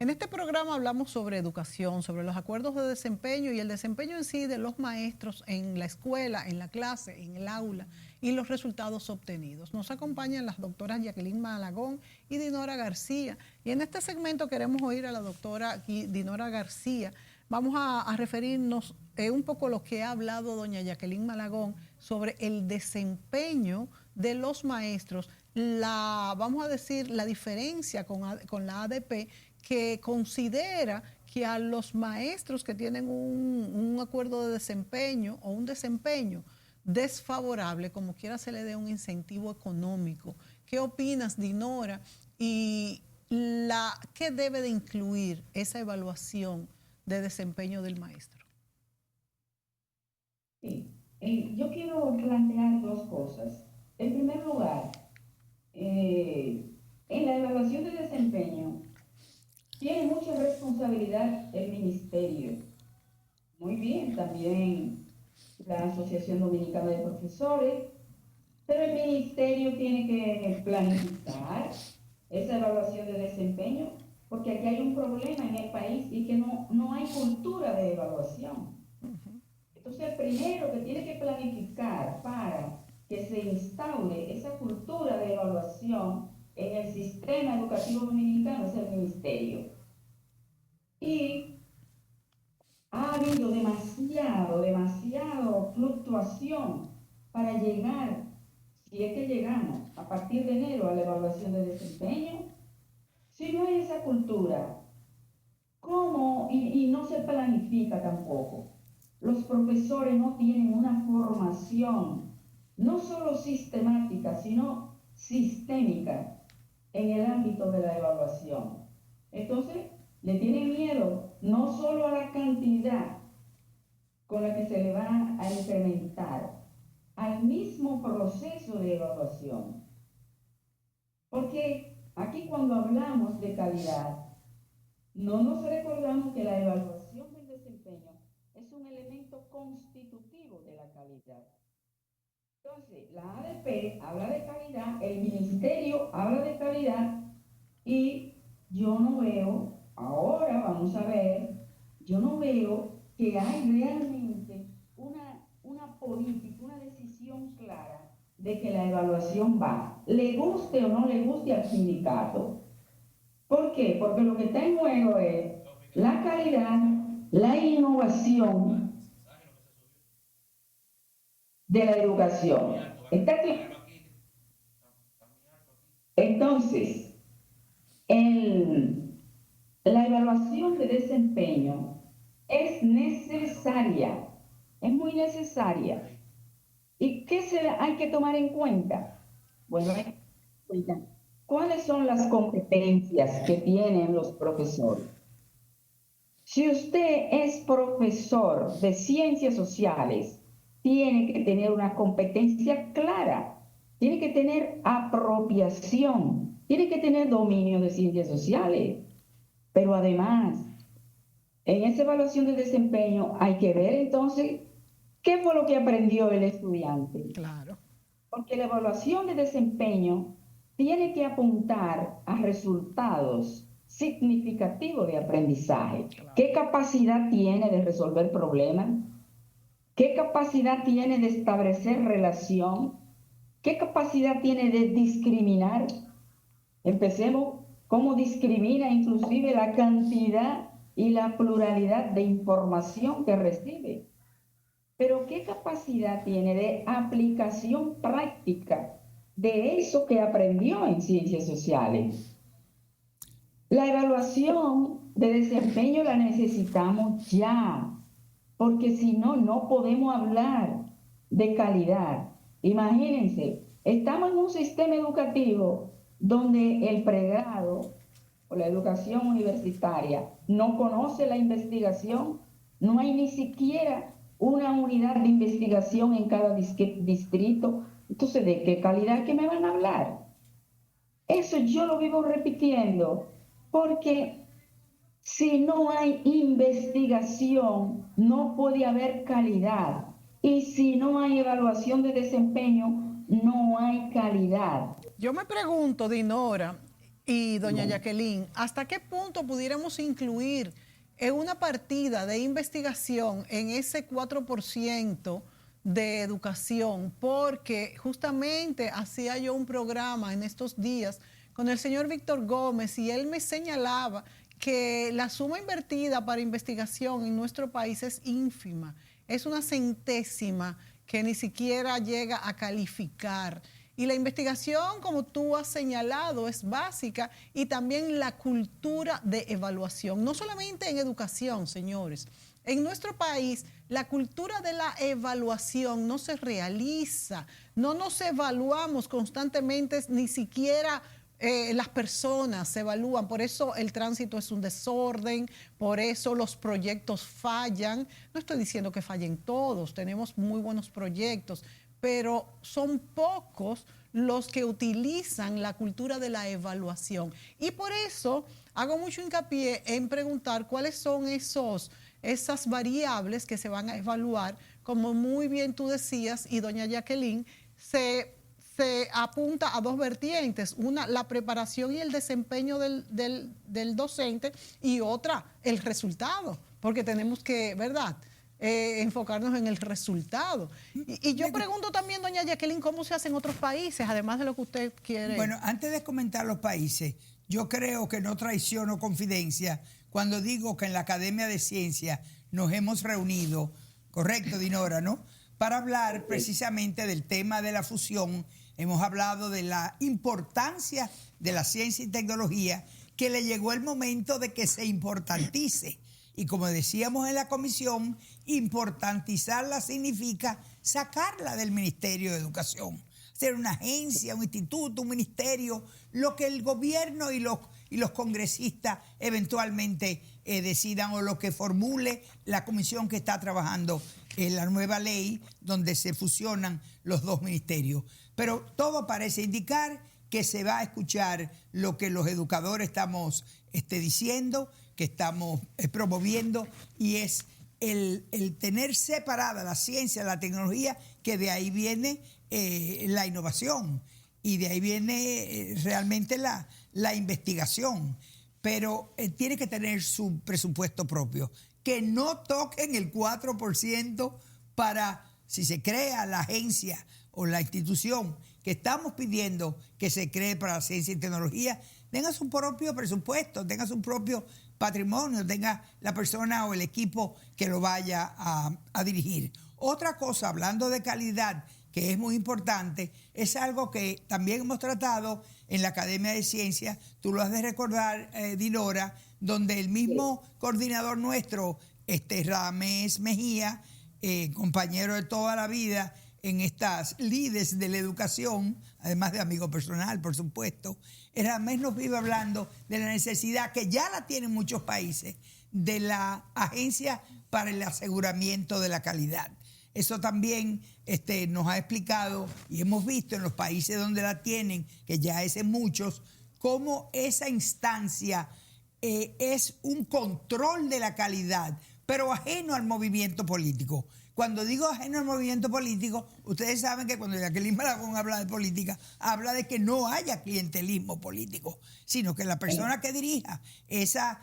En este programa hablamos sobre educación, sobre los acuerdos de desempeño y el desempeño en sí de los maestros en la escuela, en la clase, en el aula y los resultados obtenidos. Nos acompañan las doctoras Jacqueline Malagón y Dinora García. Y en este segmento queremos oír a la doctora Dinora García. Vamos a referirnos un poco a lo que ha hablado doña Jacqueline Malagón sobre el desempeño de los maestros, vamos a decir, la diferencia con la ADP, que considera que a los maestros que tienen un acuerdo de desempeño o un desempeño desfavorable, como quiera se le dé un incentivo económico. ¿Qué opinas, Dinora? ¿Y qué debe de incluir esa evaluación de desempeño del maestro? Sí. Yo quiero plantear dos cosas. En primer lugar, en la evaluación de desempeño tiene mucha responsabilidad el ministerio. Muy bien, también la Asociación Dominicana de Profesores, pero el ministerio tiene que planificar esa evaluación de desempeño, porque aquí hay un problema en el país y que no hay cultura de evaluación. Entonces, el primero que tiene que planificar para que se instaure esa cultura de evaluación en el sistema educativo dominicano es el ministerio. Y ha habido demasiado fluctuación para llegar, si es que llegamos a partir de enero a la evaluación de desempeño. Si no hay esa cultura, ¿cómo? Y no se planifica tampoco. Los profesores no tienen una formación, no solo sistemática, sino sistémica en el ámbito de la evaluación. Entonces, le tienen miedo no solo a la cantidad con la que se le va a incrementar, al mismo proceso de evaluación. Porque aquí cuando hablamos de calidad, no nos recordamos que la evaluación del desempeño es un elemento constitutivo de la calidad. Entonces, la ADP habla de calidad, el ministerio habla de calidad y yo no veo, ahora vamos a ver, yo no veo que hay realmente una política, una decisión clara de que la evaluación va, le guste o no le guste al sindicato. ¿Por qué? Porque lo que está en juego es la calidad, la innovación de la educación. ¿Está claro? Entonces, la evaluación de desempeño es necesaria, es muy necesaria. ¿Y qué hay que tomar en cuenta? Bueno, hay que tomar en cuenta cuáles son las competencias que tienen los profesores. Si usted es profesor de ciencias sociales, tiene que tener una competencia clara, tiene que tener apropiación, tiene que tener dominio de ciencias sociales. Pero además, en esa evaluación de desempeño hay que ver entonces qué fue lo que aprendió el estudiante. Claro. Porque la evaluación de desempeño tiene que apuntar a resultados significativos de aprendizaje. Claro. ¿Qué capacidad tiene de resolver problemas? ¿Qué capacidad tiene de establecer relación? ¿Qué capacidad tiene de discriminar? Empecemos cómo discrimina inclusive la cantidad y la pluralidad de información que recibe. Pero ¿qué capacidad tiene de aplicación práctica de eso que aprendió en ciencias sociales? La evaluación de desempeño la necesitamos ya, porque si no, no podemos hablar de calidad. Imagínense, estamos en un sistema educativo donde el pregrado o la educación universitaria no conoce la investigación, no hay ni siquiera una unidad de investigación en cada distrito. Entonces, ¿de qué calidad que me van a hablar? Eso yo lo vivo repitiendo, porque si no hay investigación, no puede haber calidad. Y si no hay evaluación de desempeño, no hay calidad. Yo me pregunto, Dinora, Y doña Jacqueline, ¿hasta qué punto pudiéramos incluir en una partida de investigación en ese 4% de educación? Porque justamente hacía yo un programa en estos días con el señor Víctor Gómez y él me señalaba que la suma invertida para investigación en nuestro país es ínfima, es una centésima que ni siquiera llega a calificar. Y la investigación, como tú has señalado, es básica, y también la cultura de evaluación, no solamente en educación, señores. En nuestro país, la cultura de la evaluación no se realiza, no nos evaluamos constantemente, ni siquiera las personas se evalúan. Por eso el tránsito es un desorden, por eso los proyectos fallan. No estoy diciendo que fallen todos, tenemos muy buenos proyectos, pero son pocos los que utilizan la cultura de la evaluación. Y por eso hago mucho hincapié en preguntar cuáles son esas variables que se van a evaluar. Como muy bien tú decías, y doña Jacqueline, se apunta a dos vertientes: una, la preparación y el desempeño del docente, y otra, el resultado, porque tenemos que, ¿verdad?, enfocarnos en el resultado. Y yo pregunto también, doña Jacqueline, ¿cómo se hace en otros países, además de lo que usted quiere? Bueno, antes de comentar los países, yo creo que no traiciono confidencia cuando digo que en la Academia de Ciencias nos hemos reunido, correcto, Dinora, ¿no?, para hablar precisamente del tema de la fusión. Hemos hablado de la importancia de la ciencia y tecnología, que le llegó el momento de que se importantice. Y como decíamos en la comisión, importantizarla significa sacarla del Ministerio de Educación, ser una agencia, un instituto, un ministerio, lo que el gobierno y los congresistas eventualmente decidan, o lo que formule la comisión que está trabajando en la nueva ley donde se fusionan los dos ministerios. Pero todo parece indicar que se va a escuchar lo que los educadores estamos diciendo, que estamos promoviendo, y es el tener separada la ciencia, la tecnología, que de ahí viene la innovación y de ahí viene realmente la investigación. Pero tiene que tener su presupuesto propio, que no toquen el 4% para, si se crea la agencia o la institución que estamos pidiendo que se cree para la ciencia y tecnología, tenga su propio presupuesto, tenga su propio patrimonio, tenga la persona o el equipo que lo vaya a dirigir. Otra cosa, hablando de calidad, que es muy importante, es algo que también hemos tratado en la Academia de Ciencias. Tú lo has de recordar, Dinora, donde el mismo coordinador nuestro, Radamés Mejía, compañero de toda la vida en estas lides de la educación, además de amigo personal, por supuesto, Radamés nos vive hablando de la necesidad, que ya la tienen muchos países, de la Agencia para el Aseguramiento de la Calidad. Eso también nos ha explicado, y hemos visto en los países donde la tienen, que ya es en muchos, cómo esa instancia es un control de la calidad, pero ajeno al movimiento político. Cuando digo ajeno al movimiento político, ustedes saben que cuando Jacqueline Malagón habla de política, habla de que no haya clientelismo político, sino que la persona que dirija esa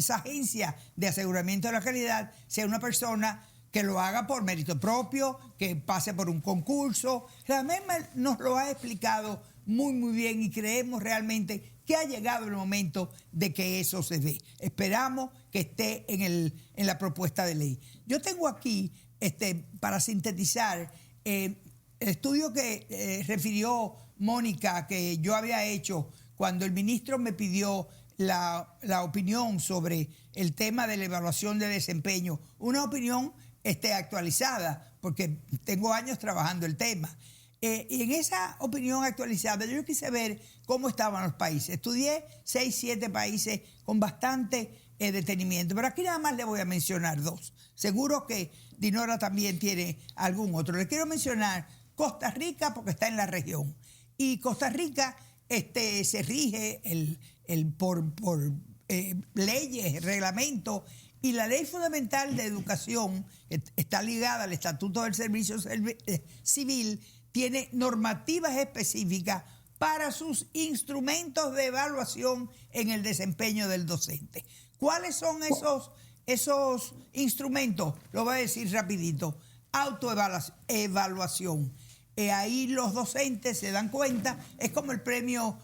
agencia de aseguramiento de la calidad sea una persona que lo haga por mérito propio, que pase por un concurso. Realmente nos lo ha explicado muy, muy bien, y creemos realmente que ha llegado el momento de que eso se dé. Esperamos que esté en la propuesta de ley. Yo tengo aquí, para sintetizar, el estudio que refirió Mónica, que yo había hecho cuando el ministro me pidió la opinión sobre el tema de la evaluación de desempeño. Una opinión actualizada, porque tengo años trabajando el tema. Y en esa opinión actualizada yo quise ver cómo estaban los países. Estudié 6, 7 países con bastante detenimiento, pero aquí nada más le voy a mencionar 2. Seguro que Dinora también tiene algún otro. Le quiero mencionar Costa Rica, porque está en la región. Y Costa Rica se rige por leyes, reglamentos, y la Ley Fundamental de Educación, que está ligada al Estatuto del Servicio Civil, tiene normativas específicas para sus instrumentos de evaluación en el desempeño del docente. ¿Cuáles son esos instrumentos? Lo voy a decir rapidito. Autoevaluación. Ahí los docentes se dan cuenta, es como el premio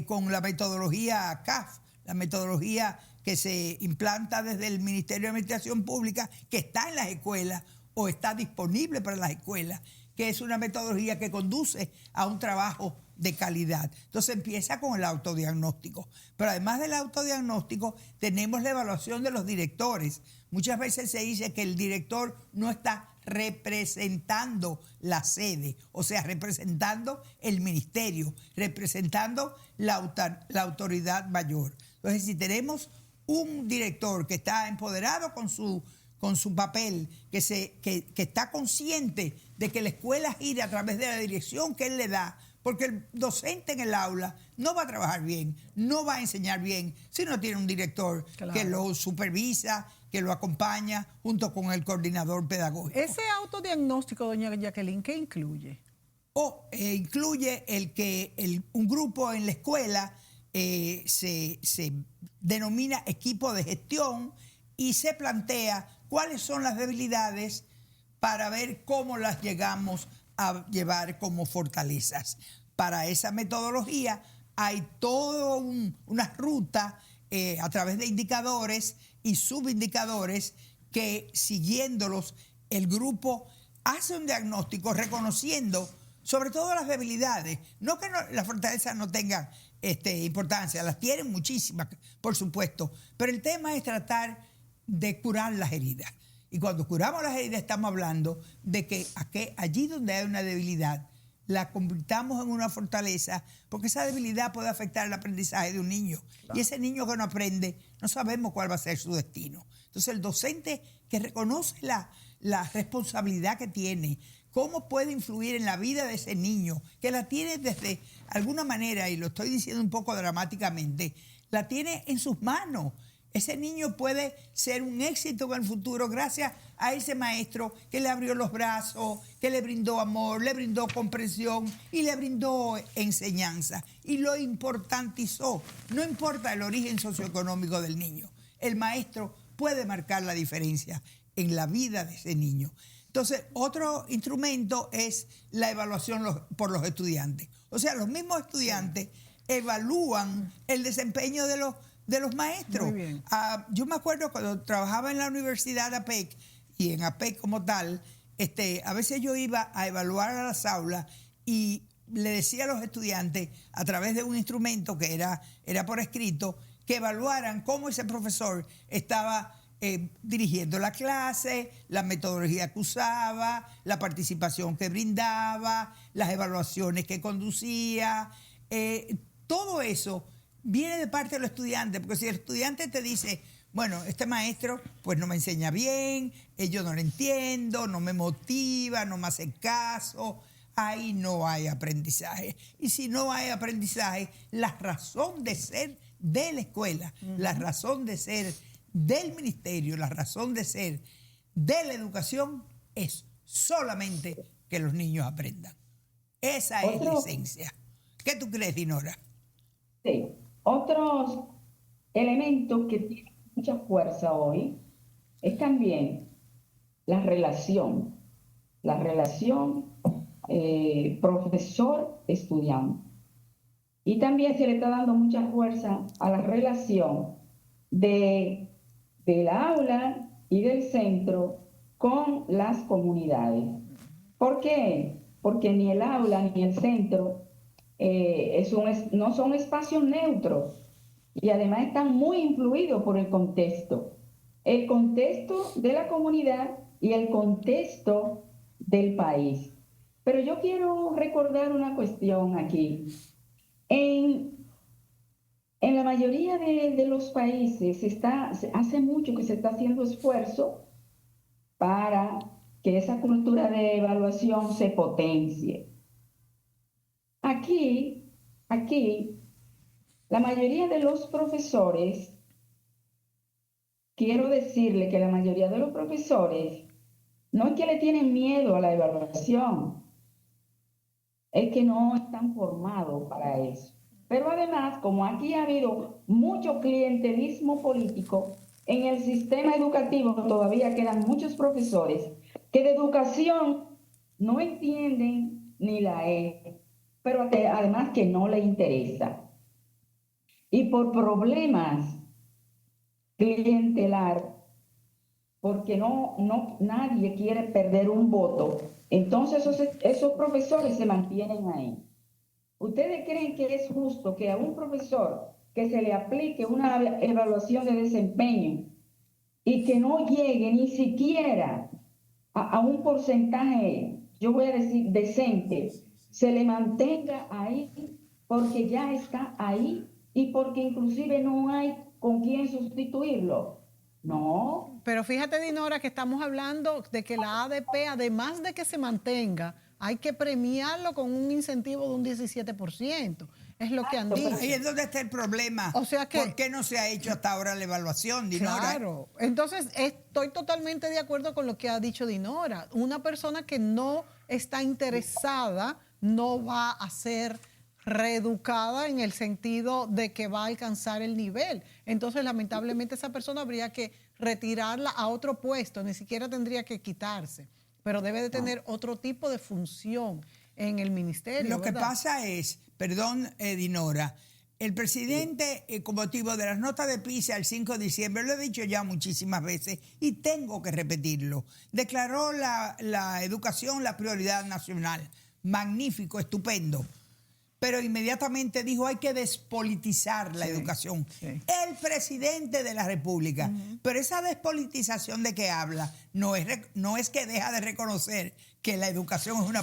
con la metodología CAF, la metodología que se implanta desde el Ministerio de Administración Pública, que está en las escuelas o está disponible para las escuelas, que es una metodología que conduce a un trabajo de calidad. Entonces empieza con el autodiagnóstico. Pero además del autodiagnóstico, tenemos la evaluación de los directores. Muchas veces se dice que el director no está representando la sede, o sea, representando el ministerio, representando la autoridad mayor. Entonces, si tenemos un director que está empoderado con su papel, que está consciente de que la escuela gira a través de la dirección que él le da, porque el docente en el aula no va a trabajar bien, no va a enseñar bien si no tiene un director que lo supervisa, que lo acompaña junto con el coordinador pedagógico. Ese autodiagnóstico, doña Jacqueline, ¿qué incluye? Incluye un grupo en la escuela se denomina equipo de gestión y se plantea cuáles son las debilidades para ver cómo las llegamos a llevar como fortalezas. Para esa metodología hay toda una ruta a través de indicadores y subindicadores que, siguiéndolos, el grupo hace un diagnóstico reconociendo sobre todo las debilidades. No que las fortalezas no tengan importancia, las tienen muchísimas, por supuesto, pero el tema es tratar de curar las heridas. Y cuando curamos las heridas estamos hablando de que allí donde hay una debilidad, la convirtamos en una fortaleza, porque esa debilidad puede afectar el aprendizaje de un niño. Claro. Y ese niño que no aprende, no sabemos cuál va a ser su destino. Entonces el docente que reconoce la responsabilidad que tiene, cómo puede influir en la vida de ese niño, que la tiene desde alguna manera, y lo estoy diciendo un poco dramáticamente, la tiene en sus manos. Ese niño puede ser un éxito en el futuro gracias a ese maestro que le abrió los brazos, que le brindó amor, le brindó comprensión y le brindó enseñanza. Y lo importantizó. No importa el origen socioeconómico del niño. El maestro puede marcar la diferencia en la vida de ese niño. Entonces, otro instrumento es la evaluación por los estudiantes. O sea, los mismos estudiantes evalúan el desempeño de los maestros. Muy bien. Yo me acuerdo cuando trabajaba en la Universidad de APEC, y en APEC como tal, a veces yo iba a evaluar a las aulas y le decía a los estudiantes, a través de un instrumento que era por escrito, que evaluaran cómo ese profesor estaba dirigiendo la clase, la metodología que usaba, la participación que brindaba, las evaluaciones que conducía, todo eso viene de parte de los estudiantes, porque si el estudiante te dice, bueno, este maestro pues no me enseña bien, yo no lo entiendo, no me motiva, no me hace caso, ahí no hay aprendizaje. Y si no hay aprendizaje, la razón de ser de la escuela, la razón de ser del ministerio, la razón de ser de la educación es solamente que los niños aprendan. Esa es la esencia. ¿Qué tú crees, Dinora? Sí. Otros elementos que tienen mucha fuerza hoy es también la relación profesor-estudiante. Y también se le está dando mucha fuerza a la relación del aula y del centro con las comunidades. ¿Por qué? Porque ni el aula ni el centro no son espacios neutros y además están muy influidos por el contexto de la comunidad y el contexto del país. Pero yo quiero recordar una cuestión aquí. En la mayoría de los países hace mucho que se está haciendo esfuerzo para que esa cultura de evaluación se potencie. Aquí, la mayoría de los profesores, quiero decirle que la mayoría de los profesores no es que le tienen miedo a la evaluación, es que no están formados para eso. Pero además, como aquí ha habido mucho clientelismo político, en el sistema educativo todavía quedan muchos profesores que de educación no entienden ni la E, pero además que no le interesa. Y por problemas clientelar, porque nadie quiere perder un voto, entonces esos profesores se mantienen ahí. ¿Ustedes creen que es justo que a un profesor que se le aplique una evaluación de desempeño y que no llegue ni siquiera a un porcentaje, yo voy a decir, decente, se le mantenga ahí porque ya está ahí y porque inclusive no hay con quién sustituirlo? No. Pero fíjate, Dinora, que estamos hablando de que la ADP, además de que se mantenga, hay que premiarlo con un incentivo de un 17%. Es lo que han dicho. Ahí es donde está el problema. O sea que, ¿por qué no se ha hecho hasta ahora la evaluación, Dinora? Claro. Entonces, estoy totalmente de acuerdo con lo que ha dicho Dinora. Una persona que no está interesada no va a ser reeducada en el sentido de que va a alcanzar el nivel. Entonces, lamentablemente, esa persona habría que retirarla a otro puesto, ni siquiera tendría que quitarse, pero debe de tener otro tipo de función en el ministerio. Lo que pasa es, perdón, Dinora, el presidente, con motivo de las notas de PISA el 5 de diciembre, lo he dicho ya muchísimas veces y tengo que repetirlo, declaró la educación la prioridad nacional. Magnífico, estupendo. Pero inmediatamente dijo, hay que despolitizar la educación. Sí. El presidente de la República. Pero esa despolitización de que habla no es que deja de reconocer que la educación es una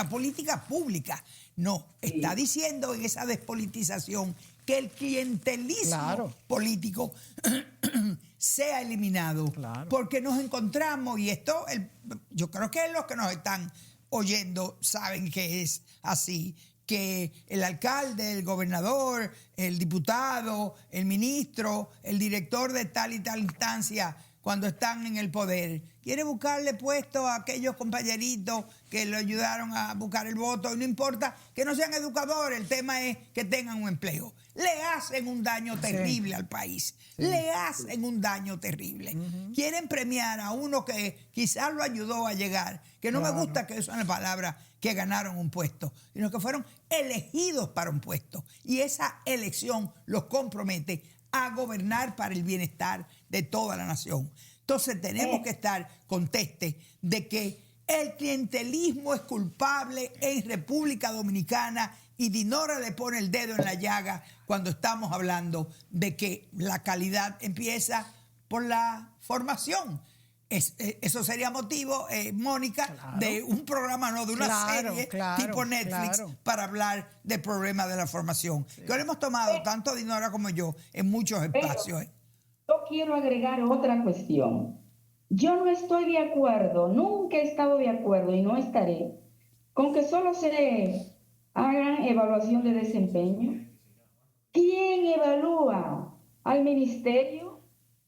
política pública. No, está diciendo en esa despolitización que el clientelismo político sea eliminado. Claro. Porque nos encontramos, y esto, yo creo que los que nos están oyendo saben que es así, que el alcalde, el gobernador, el diputado, el ministro, el director de tal y tal instancia, cuando están en el poder, quiere buscarle puesto a aquellos compañeritos que le ayudaron a buscar el voto, y no importa que no sean educadores, el tema es que tengan un empleo. Le hacen un daño terrible al país, le hacen un daño terrible. Quieren premiar a uno que quizás lo ayudó a llegar, que no me gusta que usen la palabra que ganaron un puesto, sino que fueron elegidos para un puesto. Y esa elección los compromete a gobernar para el bienestar de toda la nación. Entonces tenemos que estar contestes de que el clientelismo es culpable en República Dominicana, y Dinora le pone el dedo en la llaga cuando estamos hablando de que la calidad empieza por la formación. Eso sería motivo, Mónica, de un programa, no, de una serie tipo Netflix para hablar del problema de la formación. Que lo hemos tomado, tanto Dinora como yo, en muchos espacios. Yo quiero agregar otra cuestión. Yo no estoy de acuerdo, nunca he estado de acuerdo y no estaré con que solo se hagan evaluación de desempeño. ¿Quién evalúa al ministerio?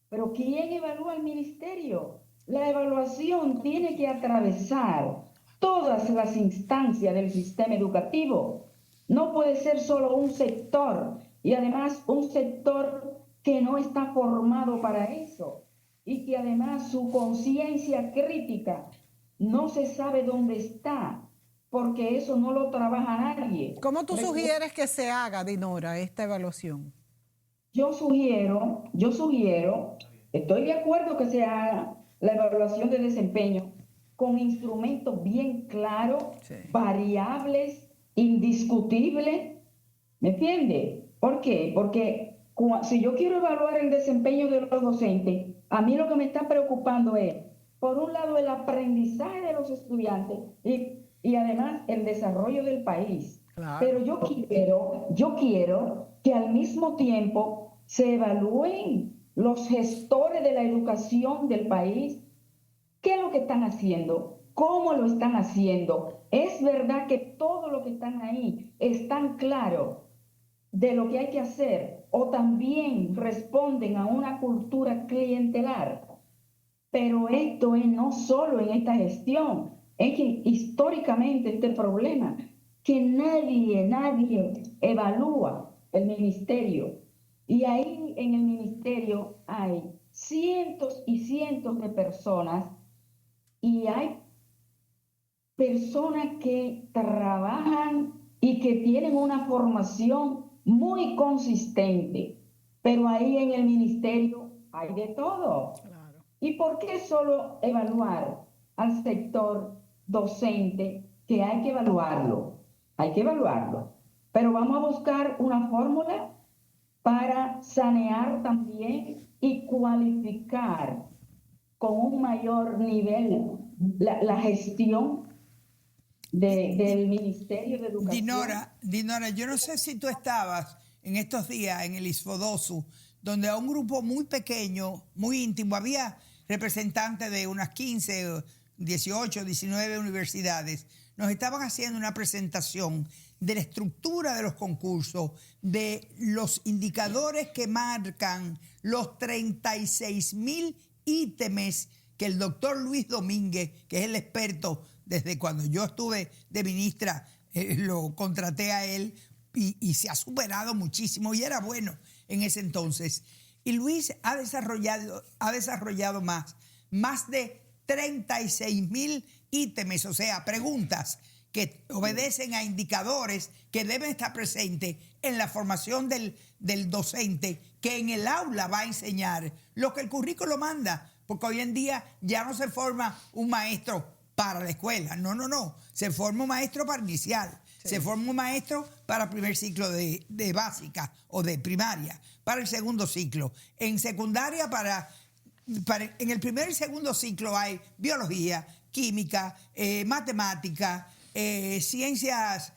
¿Pero quién evalúa al ministerio? La evaluación tiene que atravesar todas las instancias del sistema educativo. No puede ser solo un sector, y además un sector que no está formado para eso, y que además su conciencia crítica no se sabe dónde está, porque eso no lo trabaja nadie. ¿Cómo tú sugieres que se haga, Dinora, esta evaluación? Yo sugiero, estoy de acuerdo que se haga la evaluación de desempeño con instrumentos bien claros, variables, indiscutibles. ¿Me entiende? ¿Por qué? Porque si yo quiero evaluar el desempeño de los docentes, a mí lo que me está preocupando es, por un lado, el aprendizaje de los estudiantes y además el desarrollo del país. Claro. Pero yo quiero que al mismo tiempo se evalúen los gestores de la educación del país. ¿Qué es lo que están haciendo? ¿Cómo lo están haciendo? ¿Es verdad que todo lo que están ahí están claros de lo que hay que hacer? ¿O también responden a una cultura clientelar? Pero esto es no solo en esta gestión, es que históricamente este problema que nadie evalúa el ministerio. Y ahí en el ministerio hay cientos y cientos de personas y hay personas que trabajan y que tienen una formación muy consistente, pero ahí en el ministerio hay de todo. Claro. ¿Y por qué solo evaluar al sector docente? Que hay que evaluarlo, pero vamos a buscar una fórmula para sanear también y cualificar con un mayor nivel la gestión del Ministerio de Educación. Dinora, yo no sé si tú estabas en estos días en el Isfodosu, donde a un grupo muy pequeño, muy íntimo, había representantes de unas 15, 18, 19 universidades. Nos estaban haciendo una presentación de la estructura de los concursos, de los indicadores que marcan los 36,000 ítems que el doctor Luis Domínguez, que es el experto desde cuando yo estuve de ministra, lo contraté a él y se ha superado muchísimo y era bueno en ese entonces. Y Luis ha desarrollado más de 36,000 ítems, o sea, preguntas que obedecen a indicadores que deben estar presentes en la formación del docente, que en el aula va a enseñar lo que el currículo manda, porque hoy en día ya no se forma un maestro para la escuela, no, se forma un maestro para inicial, sí. Se forma un maestro para primer ciclo de básica o de primaria, para el segundo ciclo, en secundaria en el primer y segundo ciclo hay biología, química, matemática, ciencias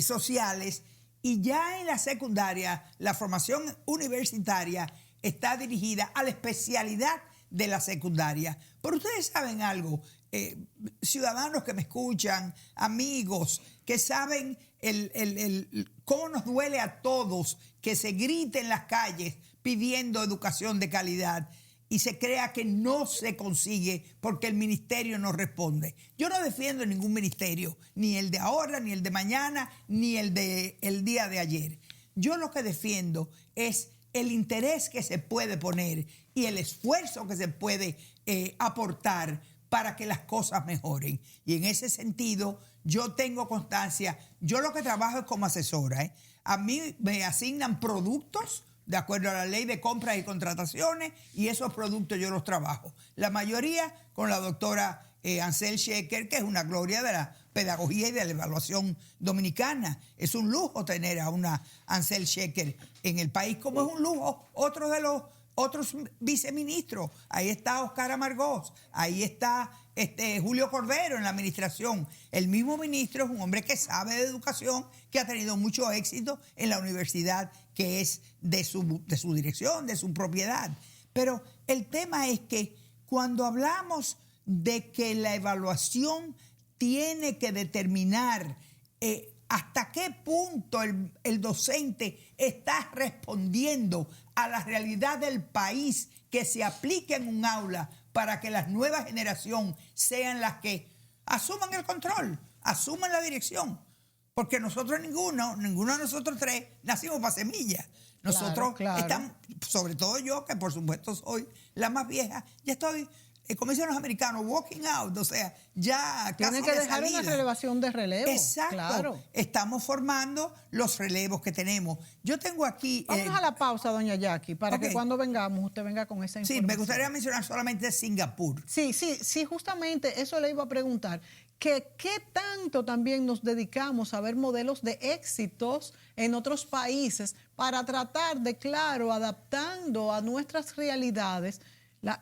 sociales, y ya en la secundaria la formación universitaria está dirigida a la especialidad de la secundaria. Pero ustedes saben algo, ciudadanos que me escuchan, amigos que saben cómo nos duele a todos que se grite en las calles pidiendo educación de calidad y se crea que no se consigue porque el ministerio no responde. Yo no defiendo ningún ministerio, ni el de ahora, ni el de mañana, ni el día de ayer. Yo lo que defiendo es el interés que se puede poner y el esfuerzo que se puede aportar para que las cosas mejoren. Y en ese sentido, yo tengo constancia. Yo lo que trabajo es como asesora. A mí me asignan productos de acuerdo a la ley de compras y contrataciones, y esos productos yo los trabajo. La mayoría con la doctora Ansel Sheker, que es una gloria de la pedagogía y de la evaluación dominicana. Es un lujo tener a una Ansel Sheker en el país, como es un lujo otro de los otros viceministros. Ahí está Oscar Amargós, ahí está Julio Cordero en la administración. El mismo ministro es un hombre que sabe de educación, que ha tenido mucho éxito en la universidad que es de su dirección, de su propiedad. Pero el tema es que cuando hablamos de que la evaluación tiene que determinar hasta qué punto el docente está respondiendo a la realidad del país que se aplique en un aula para que las nuevas generaciones sean las que asuman el control, asuman la dirección. Porque nosotros ninguno de nosotros tres nacimos para semillas. Nosotros estamos, sobre todo yo, que por supuesto soy la más vieja, ya estoy, como dicen los americanos, walking out, o sea, ya casi tiene que dejar una relevación de relevo. Exacto. Claro. Estamos formando los relevos que tenemos. Yo tengo aquí... Vamos a la pausa, doña Jackie, para que cuando vengamos usted venga con esa información. Sí, me gustaría mencionar solamente Singapur. Sí, justamente eso le iba a preguntar. ¿Qué tanto también nos dedicamos a ver modelos de éxitos en otros países para tratar de, claro, adaptando a nuestras realidades,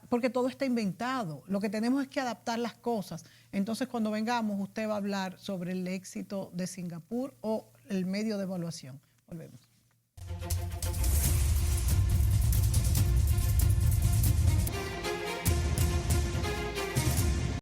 porque todo está inventado? Lo que tenemos es que adaptar las cosas. Entonces, cuando vengamos, usted va a hablar sobre el éxito de Singapur o el medio de evaluación. Volvemos.